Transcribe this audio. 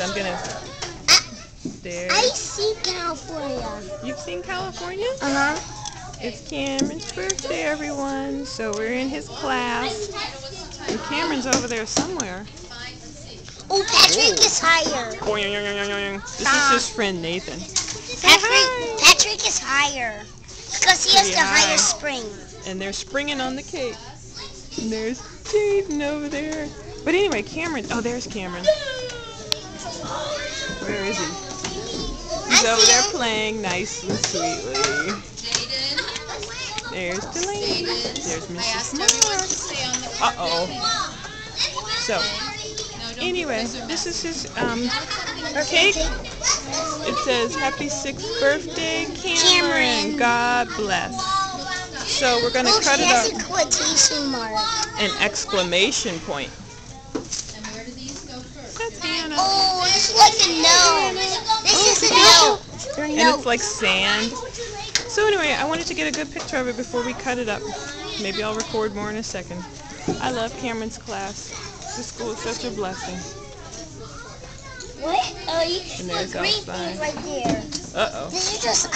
So I'm gonna. There. I see California. You've seen California? Uh-huh. It's Cameron's birthday, everyone. So we're in his class. And Cameron's over there somewhere. Oh, Patrick is higher. This is his friend Nathan. Patrick is higher. Because he has the highest spring. And they're springing on the cake. And there's Jaden over there. But anyway, Cameron. Oh, there's Cameron. Where is he? He's over there playing nice and sweetly. There's Delaney. There's Mrs. Mark. Uh-oh. So, anyway, this is his cake. It says, "Happy 6th birthday, Cameron. God bless." So we're going to cut it up. He has a quotation mark. An exclamation point. That's Hannah. Oh, it's like a no. This is a no. And it's like sand. So anyway, I wanted to get a good picture of it before we cut it up. Maybe I'll record more in a second. I love Cameron's class. This school is such a blessing. What? Oh, you And there's green outside. thing right there. Uh-oh. This is just